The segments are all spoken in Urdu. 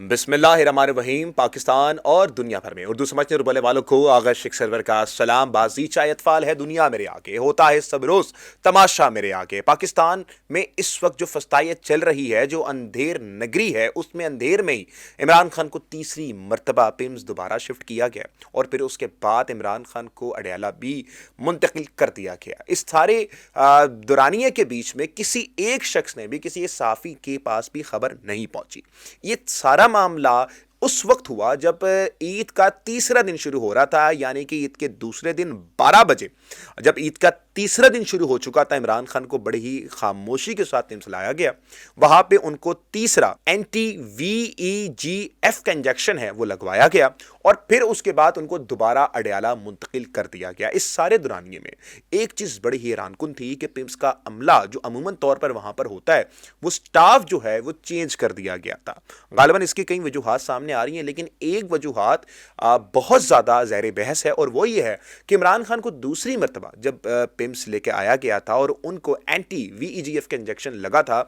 بسم اللہ الرحمن الرحیم۔ پاکستان اور دنیا بھر میں اردو سمجھنے اور بولنے والوں کو آغا شیخ سرور کا سلام۔ بازیچہ اطفال ہے دنیا میرے آگے، ہوتا ہے سب روز تماشا میرے آگے۔ پاکستان میں اس وقت جو فسطائیت چل رہی ہے، جو اندھیر نگری ہے، اس میں اندھیر میں ہی عمران خان کو تیسری مرتبہ پیمز دوبارہ شفٹ کیا گیا اور پھر اس کے بعد عمران خان کو اڈیالہ بھی منتقل کر دیا گیا۔ اس سارے دورانیے کے بیچ میں کسی ایک شخص نے بھی، کسی ایک صحافی کے پاس بھی خبر نہیں پہنچی۔ یہ سارا معاملہ اس وقت ہوا جب عید کا تیسرا دن شروع ہو رہا تھا، یعنی کہ عید کے دوسرے دن 12 بجے جب عید کا تیسرا دن شروع ہو چکا تھا، عمران خان کو بڑی ہی خاموشی کے ساتھ پیمز لایا گیا۔ وہاں پہ ان کو تیسرا anti-VEGF کا انجیکشن ہے وہ لگوایا گیا اور پھر اس کے بعد ان کو دوبارہ اڈیالہ منتقل کر دیا گیا۔ اس سارے دورانیے میں ایک چیز بڑی ہی حیران کن تھی کہ پیمز کا عملہ جو عموماً طور پر وہاں پر ہوتا ہے، وہ سٹاف جو ہے وہ چینج کر دیا گیا تھا۔ غالباً اس کی کئی وجوہات سامنے آ رہی ہیں، لیکن ایک وجوہات بہت زیادہ زیر بحث ہے اور وہ یہ ہے کہ عمران خان کو دوسری مرتبہ جب پیمز لے کے آیا گیا تھا اور ان کو anti-VEGF کا انجیکشن لگا تھا،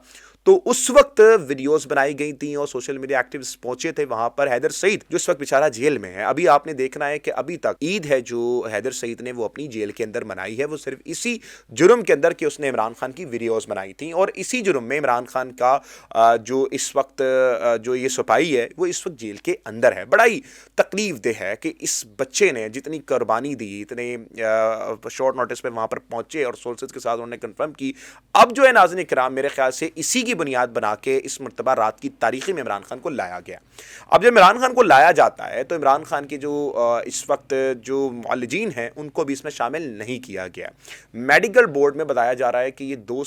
تو اس وقت ویڈیوز بنائی گئی تھیں اور سوشل میڈیا ایکٹیوسٹ پہنچے تھے وہاں پر۔ حیدر سعید جو اس وقت بیچارہ جیل میں ہے، ابھی آپ نے دیکھنا ہے کہ ابھی تک عید ہے جو حیدر سعید نے وہ اپنی جیل کے اندر منائی ہے، وہ صرف اسی جرم کے اندر کہ اس نے عمران خان کی ویڈیوز بنائی تھیں، اور اسی جرم میں عمران خان کا جو اس وقت جو یہ سپاہی ہے وہ اس وقت جیل کے اندر ہے۔ بڑا ہی تکلیف دہ ہے کہ اس بچے نے جتنی قربانی دی، اتنے شارٹ نوٹس پہ وہاں پر پہنچے اور سورسز کے ساتھ انہوں نے کنفرم کی۔ اب جو ہے ناظرین کرام، میرے خیال سے اسی کی بنیاد بنا کے اس مرتبہ رات کی تاریخی میں عمران خان کو لایا گیا۔ اب جب عمران خان کو لایا جاتا ہے تو عمران خان کے جو اس وقت جو معالجین ہیں ان کو بھی اس میں شامل نہیں کیا گیا۔ میڈیکل بورڈ میں بتایا جا رہا ہے کہ یہ دو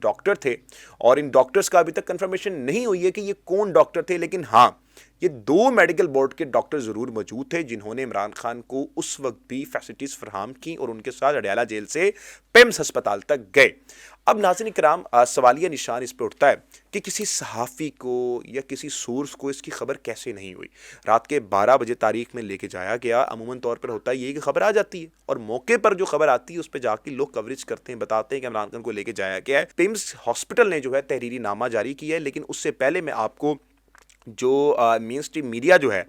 ڈاکٹر تھے اور ان ڈاکٹرز کا ابھی تک کنفرمیشن نہیں ہوئی ہے کہ یہ کون ڈاکٹر تھے، لیکن ہاں یہ دو میڈیکل بورڈ کے ڈاکٹر ضرور موجود تھے جنہوں نے عمران خان کو اس وقت بھی فیسلٹیز فراہم کی اور ان کے ساتھ اڈیالہ جیل سے پیمز ہسپتال تک گئے۔ اب ناظرین کرام، سوالیہ نشان اس پہ اٹھتا ہے کہ کسی صحافی کو یا کسی سورس کو اس کی خبر کیسے نہیں ہوئی؟ رات کے 12 بجے تاریخ میں لے کے جایا گیا۔ عموماً طور پر ہوتا ہے یہ کہ خبر آ جاتی ہے اور موقع پر جو خبر آتی ہے اس پہ جا کے لوگ کوریج کرتے ہیں، بتاتے ہیں کہ عمران خان کو لے کے جایا گیا ہے۔ پیمز ہاسپٹل نے جو ہے تحریری نامہ جاری کیا ہے، لیکن اس سے پہلے میں آپ کو جو مین سٹریم میڈیا جو ہے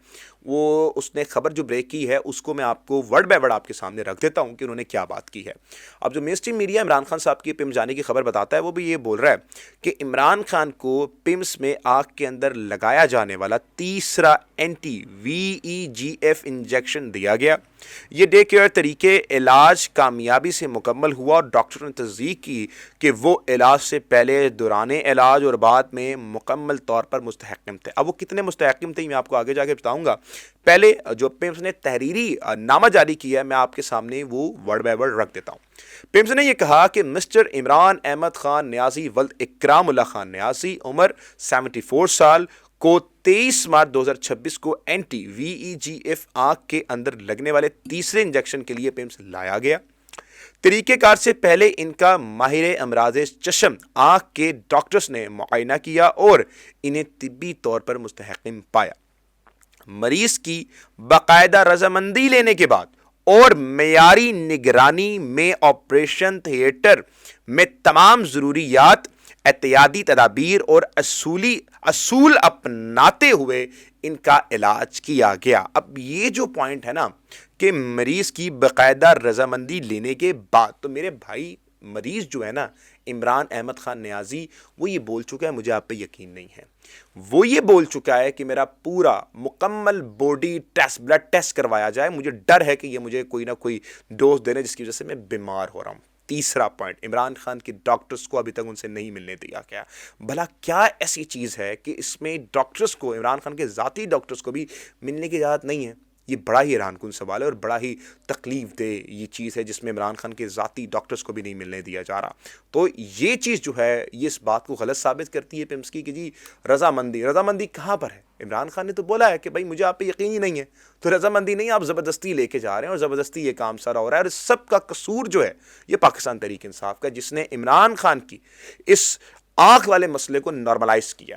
وہ اس نے خبر جو بریک کی ہے اس کو میں آپ کو ورڈ بائی ورڈ آپ کے سامنے رکھ دیتا ہوں کہ انہوں نے کیا بات کی ہے۔ اب جو مین سٹریم میڈیا عمران خان صاحب کی پیمز جانے کی خبر بتاتا ہے، وہ بھی یہ بول رہا ہے کہ عمران خان کو پیمز میں آنکھ کے اندر لگایا جانے والا تیسرا anti-VEGF انجیکشن دیا گیا۔ یہ ڈے کیئر طریقے علاج کامیابی سے مکمل ہوا اور ڈاکٹروں نے تصدیق کی کہ وہ علاج سے پہلے، دوران علاج اور بعد میں مکمل طور پر مستحکم تھے۔ اب وہ کتنے مستحکم تھے میں آپ کو آگے جا کے بتاؤں گا۔ پہلے جو پیمز نے تحریری نامہ جاری کیا ہے میں آپ کے سامنے وہ ورڈ بائی ورڈ رکھ دیتا ہوں۔ پیمز نے یہ کہا کہ مسٹر عمران احمد خان نیازی ولد اکرام اللہ خان نیازی، عمر 74 سال، کو 23 مارچ 2026 کو anti-VEGF آنکھ کے اندر لگنے والے تیسرے انجیکشن کے لیے پیمز لایا گیا۔ طریقہ کار سے پہلے ان کا ماہر امراض چشم آنکھ کے ڈاکٹرز نے معائنہ کیا اور انہیں طبی طور پر مستحکم پایا۔ مریض کی باقاعدہ رضامندی لینے کے بعد اور معیاری نگرانی میں آپریشن تھیٹر میں تمام ضروریات، احتیاطی تدابیر اور اصول اپناتے ہوئے ان کا علاج کیا گیا۔ اب یہ جو پوائنٹ ہے نا کہ مریض کی باقاعدہ رضامندی لینے کے بعد، تو میرے بھائی مریض جو ہے نا عمران احمد خان نیازی، وہ یہ بول چکا ہے مجھے آپ پہ یقین نہیں ہے۔ وہ یہ بول چکا ہے کہ میرا پورا مکمل باڈی ٹیسٹ، بلڈ ٹیسٹ کروایا جائے، مجھے ڈر ہے کہ یہ مجھے کوئی نہ کوئی ڈوز دینے جس کی وجہ سے میں بیمار ہو رہا ہوں۔ تیسرا پوائنٹ، عمران خان کی ڈاکٹرز کو ابھی تک ان سے نہیں ملنے دیا گیا۔ بھلا کیا ایسی چیز ہے کہ اس میں ڈاکٹرز کو، عمران خان کے ذاتی ڈاکٹرز کو بھی ملنے کی اجازت نہیں ہے؟ یہ بڑا ہی حیران کن سوال ہے اور بڑا ہی تکلیف دہ یہ چیز ہے جس میں عمران خان کے ذاتی ڈاکٹرز کو بھی نہیں ملنے دیا جا رہا۔ تو یہ چیز جو ہے یہ اس بات کو غلط ثابت کرتی ہے پیمز کی کہ جی رضامندی کہاں پر ہے؟ عمران خان نے تو بولا ہے کہ بھائی مجھے آپ پہ یقین ہی نہیں ہے، تو رضامندی نہیں، آپ زبردستی لے کے جا رہے ہیں اور زبردستی یہ کام سارا ہو رہا ہے، اور اس سب کا قصور جو ہے یہ پاکستان تحریک انصاف کا، جس نے عمران خان کی اس آنکھ والے مسئلے کو نارملائز کیا۔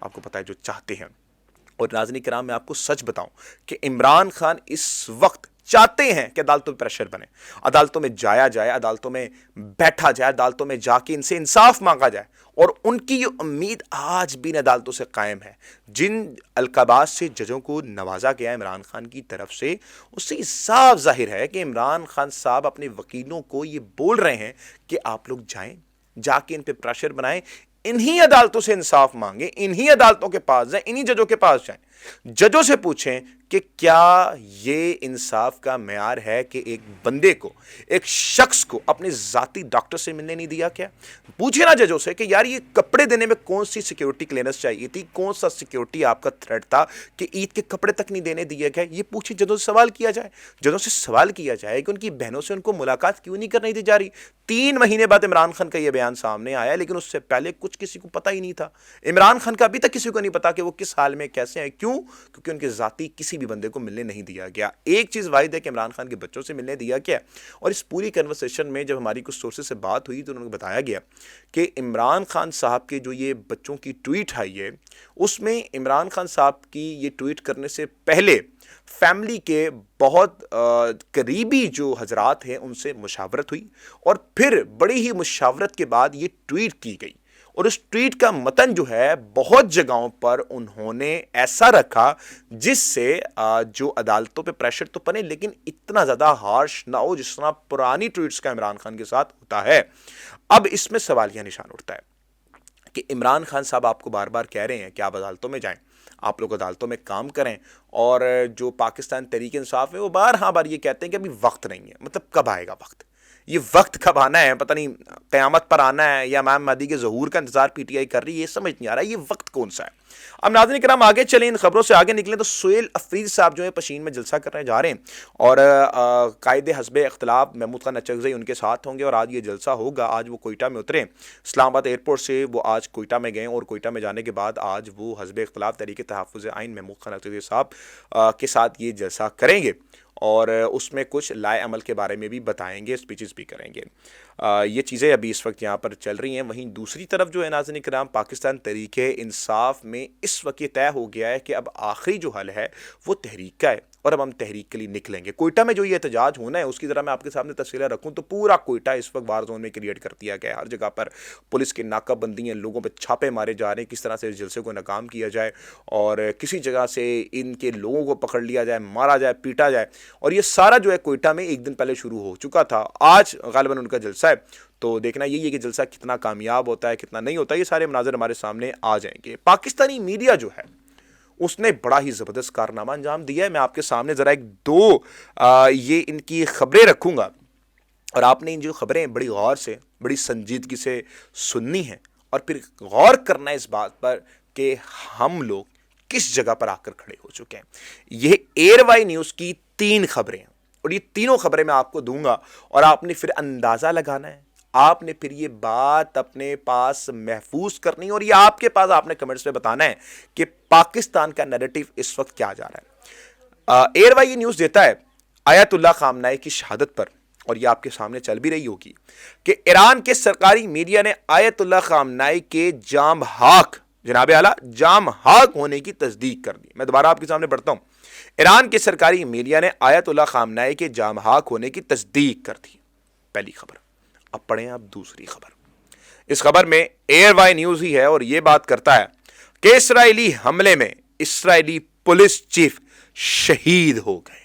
آپ کو پتا ہے جو چاہتے ہیں. اور ناظرین کرام میں آپ کو سچ بتاؤں کہ عمران خان اس وقت چاہتے ہیں کہ عدالتوں میں پریشر بنے, عدالتوں میں جایا جائے, عدالتوں میں بیٹھا جائے, عدالتوں میں جا کے ان سے انصاف مانگا جائے. اور ان کی یہ امید آج بھی ان عدالتوں سے قائم ہے. جن القابات سے ججوں کو نوازا گیا عمران خان کی طرف سے, اس سے صاف ظاہر ہے کہ عمران خان صاحب اپنے وکیلوں کو یہ بول رہے ہیں کہ آپ لوگ جائیں, جا کے ان پہ پریشر بنائیں, انہی عدالتوں سے انصاف مانگیں, انہی عدالتوں کے پاس جائیں, انہی ججوں کے پاس جائیں, ججوں سے پوچھیں کہ کیا یہ انصاف کا معیار ہے کہ ایک بندے کو, ایک شخص کو اپنے ذاتی ڈاکٹر سے ملنے نہیں دیا. کیا پوچھے نا ججوں سے کہ یار یہ کپڑے دینے میں کون سی سیکیورٹی کلیئرنس چاہیے تھی, کون سا سیکیورٹی آپ کا تھریٹ تھا کہ عید کے کپڑے تک نہیں دینے دیے گئے. یہ پوچھے, ججوں سے سوال کیا جائے, ججوں سے سوال کیا جائے کہ ان کی بہنوں سے ان کو ملاقات کیوں نہیں کرنے دی جا رہی. 3 مہینے بعد عمران خان کا یہ بیان سامنے آیا, لیکن اس سے پہلے کچھ کسی کو پتہ ہی نہیں تھا. عمران خان کا ابھی تک کسی کو نہیں پتا کہ وہ کس حال میں کیسے ہیں. کیوں؟ کیونکہ ان کے ذاتی کسی بھی بندے کو ملنے نہیں دیا گیا. ایک چیز واحد ہے کہ عمران خان کے بچوں سے ملنے دیا گیا. اور اس پوری کنورسیشن میں جب ہماری کچھ سورسز سے بات ہوئی تو انہوں نے بتایا گیا کہ عمران خان صاحب کے جو یہ بچوں کی ٹویٹ آئی ہے, اس میں عمران خان صاحب کی یہ ٹویٹ کرنے سے پہلے فیملی کے بہت قریبی جو حضرات ہیں ان سے مشاورت ہوئی, اور پھر بڑی ہی مشاورت کے بعد یہ ٹویٹ کی گئی. اور اس ٹویٹ کا متن جو ہے بہت جگہوں پر انہوں نے ایسا رکھا جس سے جو عدالتوں پہ پریشر تو بنے, لیکن اتنا زیادہ ہارش نہ ہو جس طرح پرانی ٹویٹس کا عمران خان کے ساتھ ہوتا ہے. اب اس میں سوالیہ نشان اٹھتا ہے کہ عمران خان صاحب آپ کو بار بار کہہ رہے ہیں کہ آپ عدالتوں میں جائیں, آپ لوگ عدالتوں میں کام کریں, اور جو پاکستان تحریک انصاف ہے وہ بار یہ کہتے ہیں کہ ابھی وقت نہیں ہے. مطلب کب آئے گا وقت؟ یہ وقت کب آنا ہے؟ پتہ نہیں قیامت پر آنا ہے یا امام مہدی کے ظہور کا انتظار پی ٹی آئی کر رہی ہے, یہ سمجھ نہیں آ رہا یہ وقت کون سا ہے. اب ناظرین کرام آگے چلیں, ان خبروں سے آگے نکلیں تو سہیل افریدی صاحب جو ہے پشین میں جلسہ کرنے جا رہے ہیں, اور قائد حزب اختلاف محمود خان اچکزئی ان کے ساتھ ہوں گے, اور آج یہ جلسہ ہوگا. آج وہ کوئٹہ میں اترے, اسلام آباد ایئرپورٹ سے وہ آج کوئٹہ میں گئے, اور کوئٹہ میں جانے کے بعد آج وہ حزب اختلاف تحریک تحفظ آئین محمود خان اچکزئی صاحب کے ساتھ یہ جلسہ کریں گے, اور اس میں کچھ لائے عمل کے بارے میں بھی بتائیں گے, اسپیچز بھی کریں گے. یہ چیزیں ابھی اس وقت یہاں پر چل رہی ہیں. وہیں دوسری طرف جو ہے ناظرین کرام, پاکستان تحریک انصاف میں اس وقت یہ طے ہو گیا ہے کہ اب آخری جو حل ہے وہ تحریک کا ہے, اور اب ہم تحریک کے لیے نکلیں گے. کوئٹہ میں جو یہ احتجاج ہونا ہے اس کی ذرا میں آپ کے سامنے تفصیلیں رکھوں تو پورا کوئٹہ اس وقت وار زون میں کریٹ کر دیا گیا ہے. ہر جگہ پر پولیس کی ناکہ بندی ہیں, لوگوں پہ چھاپے مارے جا رہے ہیں کس طرح سے اس جلسے کو ناکام کیا جائے, اور کسی جگہ سے ان کے لوگوں کو پکڑ لیا جائے, مارا جائے, پیٹا جائے. اور یہ سارا جو ہے کوئٹہ میں ایک دن پہلے شروع ہو چکا تھا. آج غالباً ان کا جلسہ ہے, تو دیکھنا یہی ہے کہ جلسہ کتنا کامیاب ہوتا ہے کتنا نہیں ہوتا. یہ سارے مناظر ہمارے سامنے آ جائیں گے. پاکستانی میڈیا جو ہے اس نے بڑا ہی زبردست کارنامہ انجام دیا ہے. میں آپ کے سامنے ذرا 1-2 یہ ان کی خبریں رکھوں گا, اور آپ نے ان جو خبریں بڑی غور سے, بڑی سنجیدگی سے سننی ہیں, اور پھر غور کرنا ہے اس بات پر کہ ہم لوگ کس جگہ پر آ کر کھڑے ہو چکے ہیں. یہ ایئر وائی نیوز کی 3 خبریں ہیں, اور یہ تینوں خبریں میں آپ کو دوں گا, اور آپ نے پھر اندازہ لگانا ہے, آپ نے پھر یہ بات اپنے پاس محفوظ کرنی ہے, اور یہ آپ کے پاس آپ نے کمنٹس میں بتانا ہے کہ پاکستان کا نیریٹو اس وقت کیا جا رہا ہے. ایئر وائی نیوز دیتا ہے آیت اللہ خامنائی کی شہادت پر, اور یہ آپ کے سامنے چل بھی رہی ہوگی کہ ایران کے سرکاری میڈیا نے آیت اللہ خامنائی کے جام حق, جناب اعلیٰ جام حق ہونے کی تصدیق کر دی. میں دوبارہ آپ کے سامنے پڑھتا ہوں. ایران کے سرکاری میڈیا نے آیت اللہ خامنائی کے جام حق ہونے کی تصدیق کر دی. پہلی خبر. اب پڑھیں آپ دوسری خبر. اس خبر میں ایئر وائی نیوز ہی ہے, اور یہ بات کرتا ہے کہ اسرائیلی حملے میں اسرائیلی پولیس چیف شہید ہو گئے.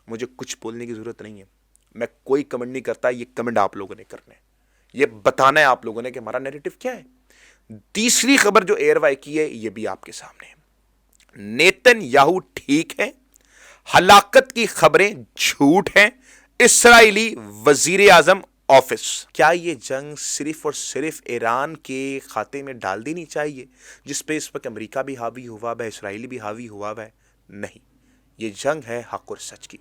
مجھے کچھ بولنے کی ضرورت نہیں ہے, میں کوئی کمنٹ نہیں کرتا, یہ کمنٹ آپ لوگوں نے کرنے, یہ بتانا ہے آپ لوگوں نے کہ ہمارا نیریٹو کیا ہے. تیسری خبر جو ایئر وائی کی ہے یہ بھی آپ کے سامنے ہے. نیتن یاہو ٹھیک ہے, ہلاکت کی خبریں جھوٹ ہیں, اسرائیلی وزیر اعظم آفس. کیا یہ جنگ صرف اور صرف ایران کے کھاتے میں ڈال دینی چاہیے جس پہ اس وقت امریکہ بھی حاوی ہوا ہے, اسرائیل بھی حاوی ہوا ہے؟ نہیں, یہ جنگ ہے حق اور سچ کی.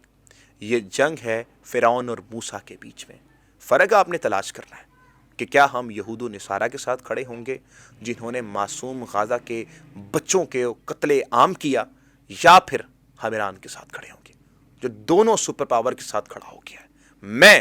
یہ جنگ ہے فرعون اور موسیٰ کے بیچ میں. فرق آپ نے تلاش کرنا ہے کہ کیا ہم یہود و نصارہ کے ساتھ کھڑے ہوں گے جنہوں نے معصوم غازہ کے بچوں کے قتل عام کیا, یا پھر ہم ایران کے ساتھ کھڑے ہوں گے جو دونوں سپر پاور کے ساتھ کھڑا ہو گیا ہے. میں